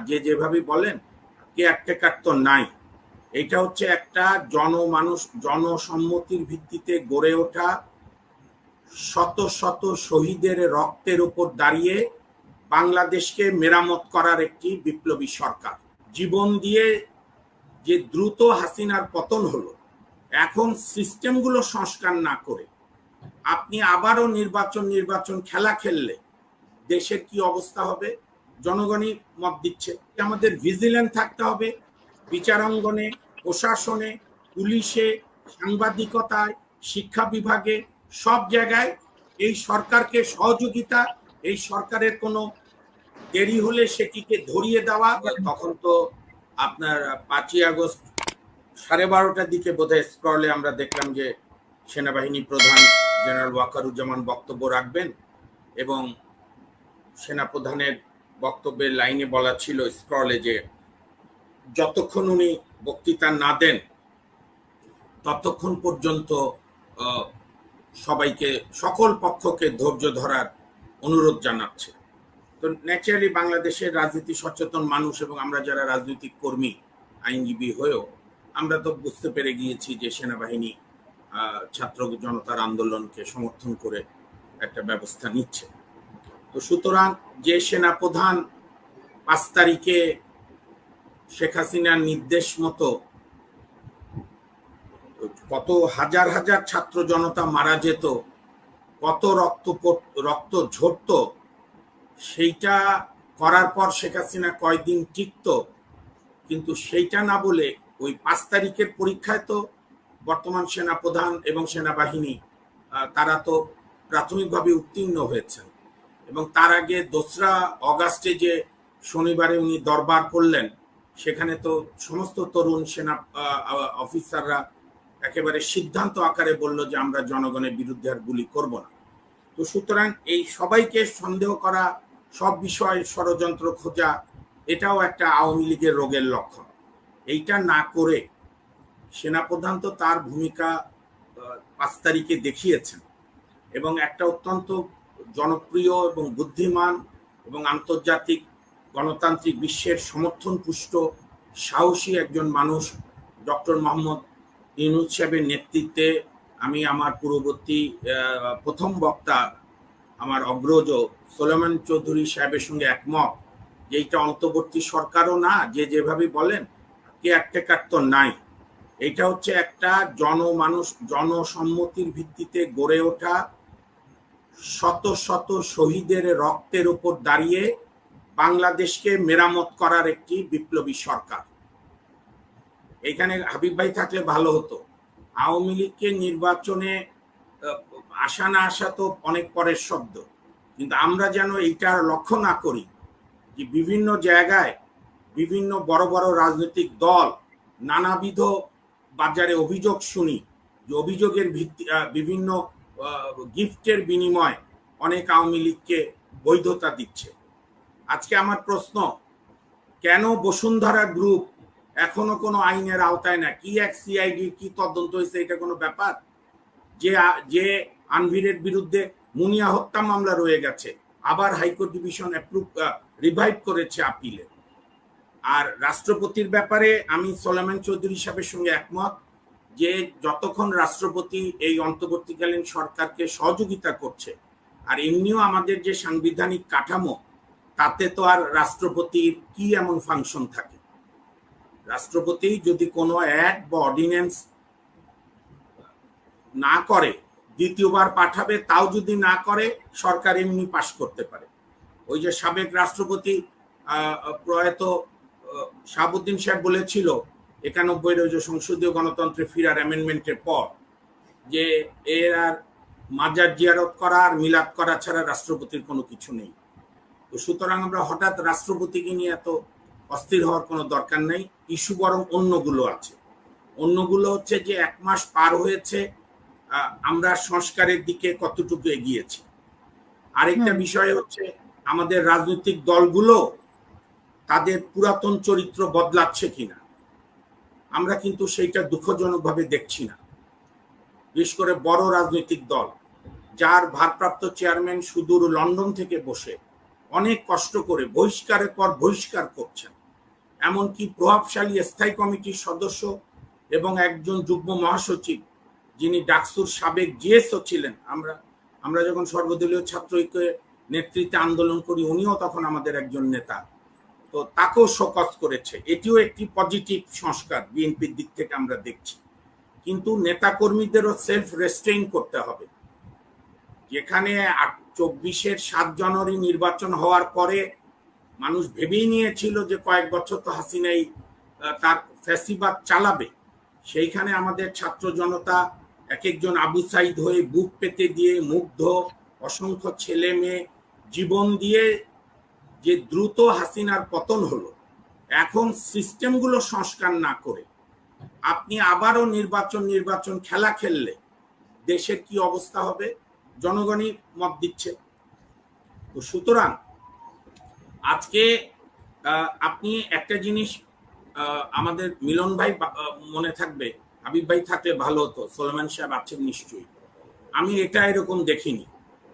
যে যেভাবে বলেন কেয়ারটেকার তো নাই। এটা হচ্ছে একটা জনসম্মতির ভিত্তিতে গড়ে ওঠা শত শত শহীদের রক্তের উপর দাঁড়িয়ে বাংলাদেশকে মেরামত করার একটি বিপ্লবী সরকার। জীবন দিয়ে যে দ্রুত হাসিনার পতন হলো, এখন সিস্টেমগুলো সংস্কার না করে আপনি আবারও নির্বাচন খেলা খেললে দেশের কি অবস্থা হবে জনগণই মত দিচ্ছে। আমাদের ভিজিল্যান্ট থাকতে হবে বিচারাঙ্গনে, প্রশাসনে, পুলিশে, সাংবাদিকতায়, শিক্ষা বিভাগে, সব জায়গায় এই সরকারকে সহযোগিতা, এই সরকারের কোনো দেরি হলে সেটিকে ধরিয়ে দেওয়া। তখন তো আপনার 5ই আগস্ট 12:30টার দিকে বোধহয় স্ক্রলে আমরা দেখলাম যে সেনাবাহিনী প্রধান জেনারেল ওয়াকারুজ্জামান বক্তব্য রাখবেন এবং সেনাপ্রধানের বক্তব্যের লাইনে বলা ছিল স্ক্রলে যে যতক্ষণ উনি বক্তৃতা না দেন ততক্ষণ পর্যন্ত সবাইকে, সকল পক্ষকে ধৈর্য ধরার অনুরোধ জানাচ্ছে। তো ন্যাচারালি বাংলাদেশের রাজনীতি সচেতন মানুষ এবং আমরা যারা রাজনৈতিক কর্মী, আইনজীবী হয়েও আমরা তো বুঝতে পেরে গিয়েছি যে সেনাবাহিনী ছাত্র জনতার আন্দোলনকে সমর্থন করে একটা ব্যবস্থা নিচ্ছে। তো সুতরাং যে সেনাপ্রধান 5 তারিখে শেখ হাসিনার নির্দেশ মতো কত হাজার হাজার ছাত্র জনতা মারা যেত, কত রক্ত ঝরত, সেইটা করার পর শেখ হাসিনা কয়দিন টিকত, কিন্তু সেইটা না বলে ওই 5 তারিখের পরীক্ষায় তো বর্তমান সেনাপ্রধান এবং সেনাবাহিনী তারা তো প্রাথমিকভাবে উত্তীর্ণ হয়েছেন। এবং তার আগে 2রা অগাস্টে যে শনিবারে উনি দরবার করলেন, সেখানে তো সমস্ত তরুণ সেনা অফিসাররা একেবারে সিদ্ধান্ত আকারে বলল যে আমরা জনগণের বিরুদ্ধে আর গুলি করব না। তো সুতরাং এই সবাইকে সন্দেহ করা, সব বিষয় ষড়যন্ত্র খোঁজা, এটাও একটা আওয়ামী লীগের রোগের লক্ষণ। এইটা না করে সেনাপ্রধান তো তার ভূমিকা 5 তারিখে দেখিয়েছেন এবং একটা অত্যন্ত জনপ্রিয় এবং বুদ্ধিমান এবং আন্তর্জাতিক গণতান্ত্রিক বিশ্বের সমর্থন পুষ্ট সাহসী একজন মানুষ ডক্টর মোহাম্মদ ইউনূস সাহেবের নেতৃত্বে আমি আমার পূর্ববর্তী প্রথম বক্তা আমার অগ্রজ সোলেমান চৌধুরী সাহেবের সঙ্গে একমত যে এইটা অন্তর্বর্তী সরকারও না, যে যেভাবে বলেন কেয়ারটেকার তো নাই। এটা হচ্ছে একটা জনসম্মতির ভিত্তিতে গড়ে ওঠা শত শত শহীদের রক্তের উপর দাঁড়িয়ে বাংলাদেশকে মেরামত করার একটি বিপ্লবী সরকার। এখানে হাবিব ভাই থাকলে ভালো হতো। আওয়ামী লীগকে নির্বাচনে আসা না আসা তো অনেক পরের শব্দ, কিন্তু আমরা যেন এইটার লক্ষ্য না করি যে বিভিন্ন জায়গায় বিভিন্ন বড় বড় রাজনৈতিক দল নানাবিধ বাজারে অভিযোগ শুনি যে অভিযোগের ভিত্তি বিভিন্ন গিফটের বিনিময়ে অনেক আওয়ামী লীগকে বৈধতা দিচ্ছে। আজকে আমার প্রশ্ন, কেন বসুন্ধরা গ্রুপ এখনো কোনো আইনের আওতায় না? কি এক সিআইডি কি তদন্ত হয়েছে, এটা কোনো ব্যাপার? যে আনভিরের বিরুদ্ধে মুনিয়া হত্যা মামলা রয়ে গেছে, আবার হাইকোর্ট ডিভিশন রিভাইভ করেছে আপিলে। আর রাষ্ট্রপতির ব্যাপারে আমি সোলেমান চৌধুরী সাহেবের সঙ্গে একমত যে যতক্ষণ রাষ্ট্রপতি এই অন্তর্বর্তীকালীন সরকারকে সহযোগিতা করছে, আর এমনিও আমাদের যে সাংবিধানিক কাঠামো, তাতে তো আর রাষ্ট্রপতির কি এমন ফাংশন থাকে? রাষ্ট্রপতি যদি কোনো অ্যাক্ট বা অর্ডিন্যান্স না করে, দ্বিতীয়বার পাঠাবে, তাও যদি না করে সরকার এমনি পাশ করতে পারে। ওই যে সাবেক রাষ্ট্রপতি প্রয়াত শাহাবুদ্দিন সাহেব বলেছিল 91-এর ওই যে সংসদীয় গণতন্ত্রে ফিরার অ্যামেন্ডমেন্টের পর যে এর আর মাজার জিয়ারত করা আর মিলাদ করা ছাড়া রাষ্ট্রপতির কোনো কিছু নেই। তো সুতরাং আমরা হঠাৎ রাষ্ট্রপতিকে নিয়ে এত অস্থির হওয়ার কোনো দরকার নেই। ইস্যু বরং অন্যগুলো আছে। অন্যগুলো হচ্ছে যে 1 মাস পার হয়েছে, আমরা সংস্কারের দিকে কতটুকু এগিয়েছি। আরেকটা বিষয় হচ্ছে আমাদের রাজনৈতিক দলগুলো তাদের পুরাতন চরিত্র বদলাচ্ছে কিনা, আমরা কিন্তু সেইটা দুঃখজনকভাবে দেখছি না। বিশেষ করে বড় রাজনৈতিক দল যার ভারপ্রাপ্ত চেয়ারম্যান সুদূর লন্ডন থেকে বসে অনেক কষ্ট করে বহিষ্কারের পর বহিষ্কার করছেন। এমনকি প্রভাবশালী স্থায়ী কমিটির সদস্য এবং একজন যুগ্ম মহাসচিব, যিনি ডাকসুর সাবেক জিএসও ছিলেন, আমরা যখন সর্বদলীয় ছাত্র ঐক্যের নেতৃত্বে আন্দোলন করি, উনিও তখন আমাদের একজন নেতা, তো তাকেও শোকজ করেছে। এটিও একটি পজিটিভ সংস্কার বিএনপির দিক থেকে আমরা দেখছি। কিন্তু নেতাকর্মীদেরও সেলফ রেস্ট্রেইন করতে হবে। যেখানে 24-এর 7 জানুয়ারি নির্বাচন হওয়ার পরে মানুষ ভেবেই নিয়েছিল যে কয়েক বছর তো হাসিনাই তার ফ্যাসিবাদ চালাবে, সেইখানে আমাদের ছাত্র জনতা এক একজন আবু সাইদ হয়ে বুক পেতে দিয়ে মুগ্ধ, অসংখ্য ছেলে মেয়ে জীবন দিয়ে যে দ্রুত হাসিনার পতন হলো। এখন সিস্টেমগুলো সংস্কার না করে আপনি আবারও নির্বাচন খেলা খেললে দেশের কি অবস্থা হবে জনগণই মত দিচ্ছে। তো সুতরাং আজকে আপনি একটা জিনিস আমাদের মিলন ভাই মনে থাকবে, হাবিব ভাই থাকলে ভালো হতো, সোলেমান সাহেব আছেন নিশ্চয়ই, আমি এটা এরকম দেখিনি।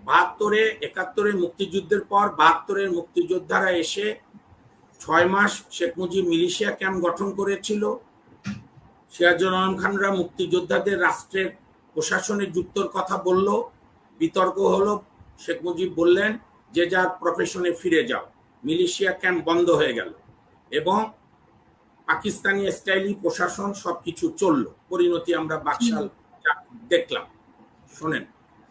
72-71 মুক্তিযুদ্ধের পর 72-এর মুক্তিযোদ্ধারা এসে 6 মাস শেখ মুজিব মিলিশিয়া ক্যাম্প গঠন করেছিল। সিরাজুল আলম খানরা মুক্তিযোদ্ধাদের রাষ্ট্রের প্রশাসনে যুক্তর কথা বলল, বিতর্ক হলো, শেখ মুজিব বললেন যে যার প্রফেশনে ফিরে যাও, মিলিশিয়া ক্যাম্প বন্ধ হয়ে গেল এবং পাকিস্তানি স্টাইলি প্রশাসন সবকিছু চলল। পরিণতি আমরা বাকশাল দেখলাম। শোনেন,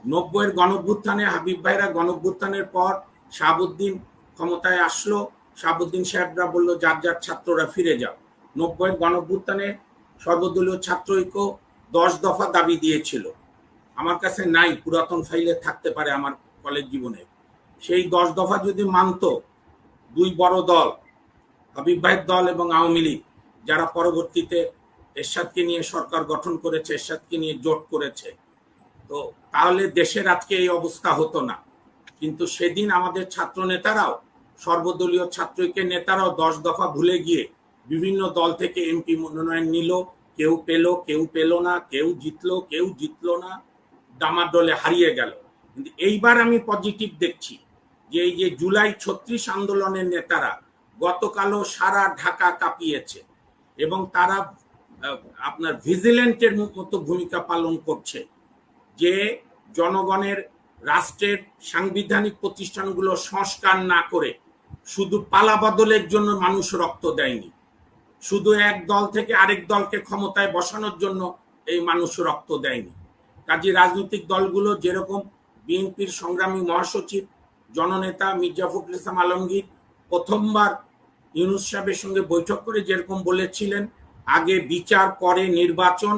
90-এর গণঅভ্যুত্থানে হাবিব ভাইরা গণঅভ্যুত্থানের পর শাহাবুদ্দিন ক্ষমতায় আসলো, শাহাবুদ্দিন সাহেবরা বললো যার যার ছাত্ররা ফিরে যাও। 90-এর গণঅভ্যুত্থানে সর্বদলীয় ছাত্র ঐক্য 10 দফা দাবি দিয়েছিল, আমার কাছে নাই, পুরাতন ফাইলে থাকতে পারে আমার কলেজ জীবনে। সেই 10 দফা যদি মানত দুই বড় দল, হাবিব ভাইয়ের দল এবং আওয়ামী লীগ, যারা পরবর্তীতে এরশাদকে নিয়ে সরকার গঠন করেছে, এরশাদকে নিয়ে জোট করেছে, তো তাহলে দেশের আজকে এই অবস্থা হতো না। কিন্তু সেদিন আমাদের ছাত্র নেতারাও, সর্বদলীয় ছাত্র ঐক্যের নেতারাও 10 দফা ভুলে গিয়ে বিভিন্ন দল থেকে এমপি মনোনয়ন নিল, কেউ পেল কেউ পেল না, কেউ জিতলো কেউ জিতলো না, ডামাডোলে হারিয়ে গেল। কিন্তু এইবার আমি পজিটিভ দেখছি যে এই যে জুলাই 36 আন্দোলনের নেতারা গতকালও সারা ঢাকা কাঁপিয়েছে এবং তারা আপনার ভিজিল্যান্টের মতো ভূমিকা পালন করছে, যে জনগণের রাষ্ট্রের সাংবিধানিক প্রতিষ্ঠানগুলো সংস্কার না করে শুধু পালা বদলের জন্য মানুষ রক্ত দেয়নি, শুধু এক দল থেকে আরেক দলকে ক্ষমতায় বসানোর জন্য এই মানুষ রক্ত দেয়নি। কাজে রাজনৈতিক দলগুলো, যেরকম বিএনপির সংগ্রামী মহাসচিব জননেতা মির্জা ফখরুল ইসলাম আলমগীর প্রথমবার ইউনূস সাহেবের সঙ্গে বৈঠক করে যেরকম বলেছিলেন আগে বিচার পরে নির্বাচন,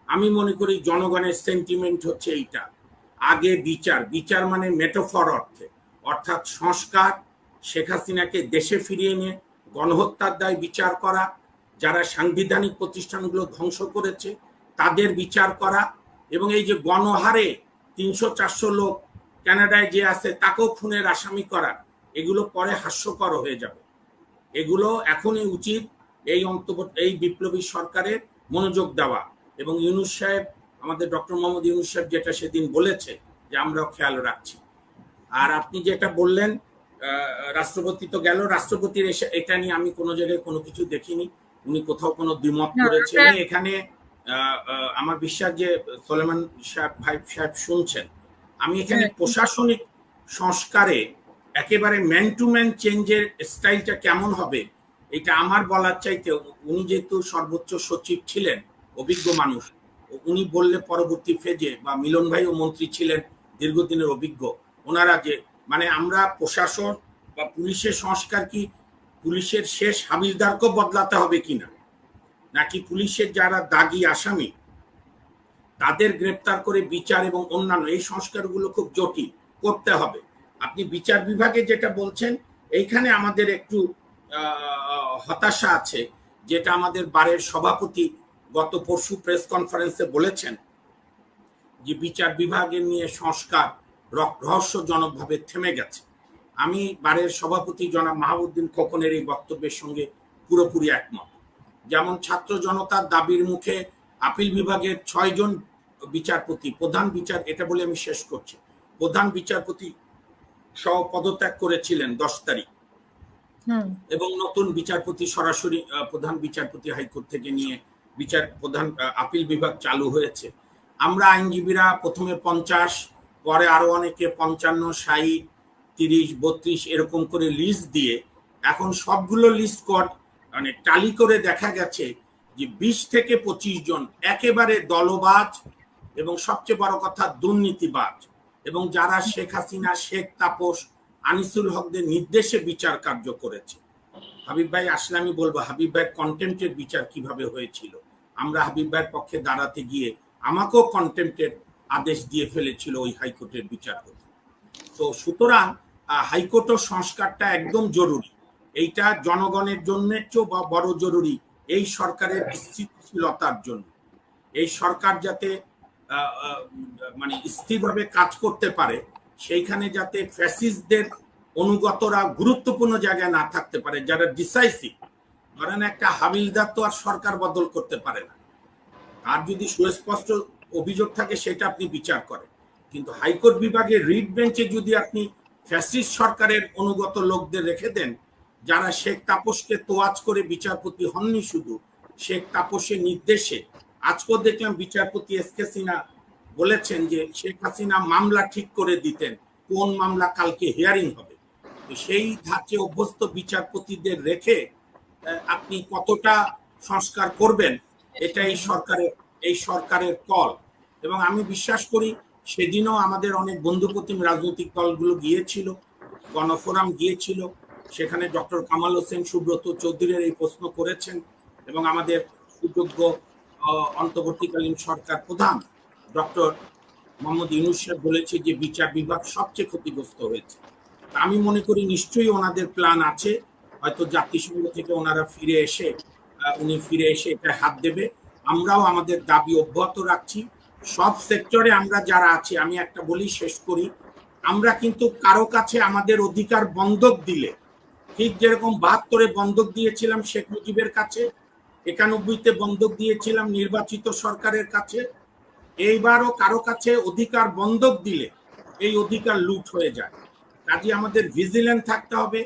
আমি মনে করি জনগণের সেন্টিমেন্ট হচ্ছে এইটা, আগে বিচার। বিচার মানে মেটাফর অর্থে, অর্থাৎ সংস্কার, শেখ হাসিনাকে দেশে ফিরিয়ে নিয়ে গণহত্যার দায় বিচার করা, যারা সাংবিধানিক প্রতিষ্ঠানগুলো ধ্বংস করেছে তাদের বিচার করা, এবং এই যে গণহারে 300-400 লোক কানাডায় যে আছে তাকেও খুনের আসামি করা, এগুলো পরে হাস্যকর হয়ে যাবে। এগুলো এখনই উচিত এই বিপ্লবী সরকারের মনোযোগ দেওয়া। এবং ইউনূস সাহেব, আমাদের ডক্টর মোহাম্মদ ইউনূস সাহেব যেটা সেদিন বলেছে যে আমরাও খেয়াল রাখছি। আর আপনি যেটা বললেন রাষ্ট্রপতি তো গেল, রাষ্ট্রপতির এটা নিয়ে আমি কোনো জায়গায় কোনো কিছু দেখিনি, উনি কোথাও কোনো দ্বিমত করেছেন এখানে। আমার বিশ্বাস যে সোলেমান সাহেব শুনছেন, আমি এখানে প্রশাসনিক সংস্কারে একেবারে ম্যান টু ম্যান চেঞ্জের স্টাইলটা কেমন হবে এটা আমার বলার চাইতে, উনি যেহেতু সর্বোচ্চ সচিব ছিলেন, অভিজ্ঞ মানুষ, উনি বললে পরবর্তী ফেজে, বা মিলন ভাইও মন্ত্রী ছিলেন দীর্ঘদিনের অভিজ্ঞ, ওনারা যে মানে আমরা প্রশাসন বা পুলিশের সংস্কার কি পুলিশের শেষ হাবিলদারকেও বদলাতে হবে কিনা, নাকি পুলিশের যারা দাগী আসামি তাদের গ্রেপ্তার করে বিচার এবং অন্যান্য এই সংস্কারগুলো খুব জটিল করতে হবে। আপনি বিচার বিভাগে যেটা বলছেন এইখানে আমাদের একটু হতাশা আছে, যেটা আমাদের বারের সভাপতি গত পরশু প্রেস কনফারেন্সে বলেছেন যে বিচার বিভাগের নিয়ে সংস্কার রহস্যজনকভাবে থেমে গেছে। আমি বারের সভাপতি জনাব মাহবুবউদ্দিন খোকনের এই বক্তব্যের সঙ্গে পুরোপুরি একমত। যেমন ছাত্র জনতার দাবির মুখে আপিল বিভাগের 6 জন বিচারপতি, প্রধান বিচার, এটা বলে আমি শেষ করছি, প্রধান বিচারপতি সহ পদত্যাগ করেছিলেন 10 তারিখ, এবং নতুন বিচারপতি সরাসরি প্রধান বিচারপতি হাইকোর্ট থেকে নিয়ে প্রধান আপিল বিভাগ চালু হয়েছে। আমরা আইনজীবীরা প্রথমে 50, পরে আরো অনেকে 55, 60, 30, 32 এরকম করে লিস্ট দিয়ে এখন সবগুলো লিস্ট মানে টালি করে দেখা গেছে যে 20 থেকে 25 জন একেবারে দলবাজ এবং সবচেয়ে বড় কথা দুর্নীতিবাজ, এবং যারা শেখ হাসিনা, শেখ তাপস, আনিসুল হকদের নির্দেশে বিচার কার্য করেছে। হাবিব ভাই আসলে আমি বলবো হাবিব ভাইয়ের কন্টেম্পটের বিচার কিভাবে হয়েছিল। আমরা হাবিব ভাইয়ের পক্ষে দাঁড়াতে গিয়ে আমাকেও কন্টেম্পটের আদেশ দিয়ে ফেলেছিল ওই হাইকোর্টের বিচারপতি। তো সুতরাং হাইকোর্টের সংস্কারটা একদম জরুরি। এইটা জনগণের জন্য চেয়েও বড় জরুরি এই সরকারের স্থিতিশীলতার জন্য। এই সরকার যাতে মানে স্থিরভাবে কাজ করতে পারে, সেইখানে যাতে ফ্যাসিস্টদের অনুগতরা গুরুত্বপূর্ণ জায়গায় না থাকতে পারে, যারা ডিসাইসিভ। ধরেন একটা হাবিলদার তো আর সরকার বদল করতে পারে না, আর যদি সুস্পষ্ট অভিযোগ থাকে সেটা আপনি বিচার করেন। কিন্তু হাইকোর্ট বিভাগের রিট বেঞ্চে যদি আপনি ফ্যাসিস্ট সরকারের অনুগত লোকদের রেখে দেন, যারা শেখ তাপসকে তোয়াজ করে বিচারপতি হননি, শুধু শেখ তাপসের নির্দেশে। আজকেও দেখলাম বিচারপতি এসকে সিনহা বলেছেন যে শেখ হাসিনা মামলা ঠিক করে দিতেন কোন মামলা কালকে হিয়ারিং হবে। সেই ধাঁচে অভ্যস্ত বিচারপতিদের রেখে আপনি কতটা সংস্কার করবেন, এটা এই সরকারের কল। এবং আমি বিশ্বাস করি সেদিনও আমাদের অনেক বন্ধুপ্রতিম রাজনৈতিক দলগুলো গিয়েছিল, গণফোরাম গিয়েছিল, সেখানে ডক্টর কামাল হোসেন সুব্রত চৌধুরীর এই প্রশ্ন করেছেন, এবং আমাদের সুযোগ্য অন্তর্বর্তীকালীন সরকার প্রধান ডক্টর মোহাম্মদ ইউনূস সাহেব বলেছে যে বিচার বিভাগ সবচেয়ে ক্ষতিগ্রস্ত হয়েছে। আমি মনে করি নিশ্চয়ই ওনাদের প্ল্যান আছে, হয়তো জাতিসংঘ থেকে ওনারা উনি ফিরে এসে এটা হাত দেবে। আমরাও আমাদের দাবি অব্যাহত রাখছি সব সেক্টরে। আমরা যারা আছি, আমি একটা বলি শেষ করি, আমরা কিন্তু কারো কাছে আমাদের অধিকার বন্ধক দিলে, ঠিক যেরকম 72-এ বন্ধক দিয়েছিলাম শেখ মুজিবের কাছে, 91-তে বন্ধক দিয়েছিলাম নির্বাচিত সরকারের কাছে, এইবারও কারো কাছে অধিকার বন্ধক দিলে এই অধিকার লুট হয়ে যায়। কাজে আমাদের ভিজিল্যান্ট থাকতে হবে,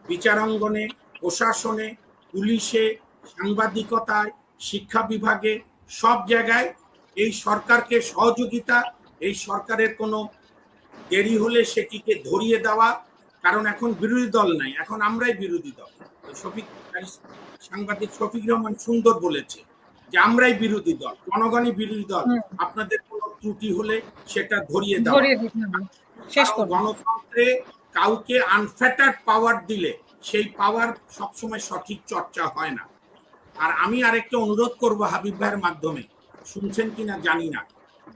বিচারাঙ্গনে, প্রশাসনে, পুলিশে, সাংবাদিকতায়, শিক্ষা বিভাগে, সব জায়গায় এই সরকারকে সহযোগিতা, এই সরকারের কোনো দেরি হলে সেটিকে ধরিয়ে দেওয়া। কারণ এখন বিরোধী দল নাই, এখন আমরাই বিরোধী দল। সাংবাদিক শফিক রহমান সুন্দর বলেছে যে আমরাই বিরোধী দল, জনগণই বিরোধী দল। আপনাদের কোনো ত্রুটি হলে সেটা ধরিয়ে দেওয়া। গণতন্ত্রে কাউকে আনফেটার্ড পাওয়ার দিলে সেই পাওয়ার সবসময় সঠিক চর্চা হয় না। আর আমি আরেকটা অনুরোধ করব হাবিব ভাইয়ের মাধ্যমে, শুনছেন কিনা জানি না,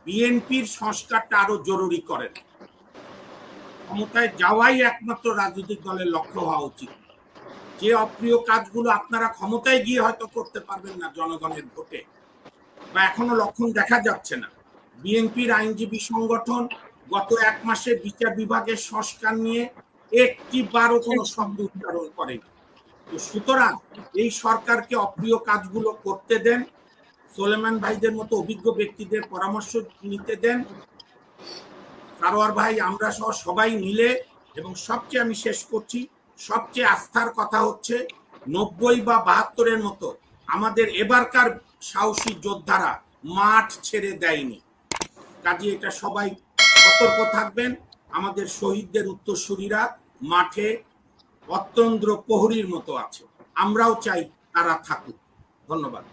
বিএনপির সংস্কারটা আরো জরুরি করেন। ক্ষমতায় যাওয়াই একমাত্র রাজনৈতিক দলের লক্ষ্য হওয়া উচিত। যে অপ্রিয় কাজগুলো আপনারা ক্ষমতায় গিয়ে হয়তো করতে পারবেন না জনগণের ভোটে, বা এখনো লক্ষণ দেখা যাচ্ছে না। বিএনপির আইনজীবী সংগঠন গত 1 মাসে বিচার বিভাগের সংস্কার নিয়ে একটিবারও কোনো শব্দ উচ্চারণ করেনি। তো সুতরাং এই সরকারকে অপ্রিয় কাজগুলো করতে দেন, সোলেমান ভাইদের মতো অভিজ্ঞ ব্যক্তিদের পরামর্শ নিতে দেন, সারোয়ার ভাই, আমরা সহ সবাই মিলে। এবং সবচেয়ে আমি শেষ করছি, সবচেয়ে আস্থার কথা হচ্ছে 90 বা 72-এর মতো আমাদের এবারকার সাহসী যোদ্ধারা মাঠ ছেড়ে দেয়নি। কাজে এটা সবাই সতর্ক থাকবেন। আমাদের শহীদদের উত্তরসূরিরা মাঠে অত্যন্ত্র প্রহরীর মতো আছে, আমরাও চাই তারা থাকুক। ধন্যবাদ।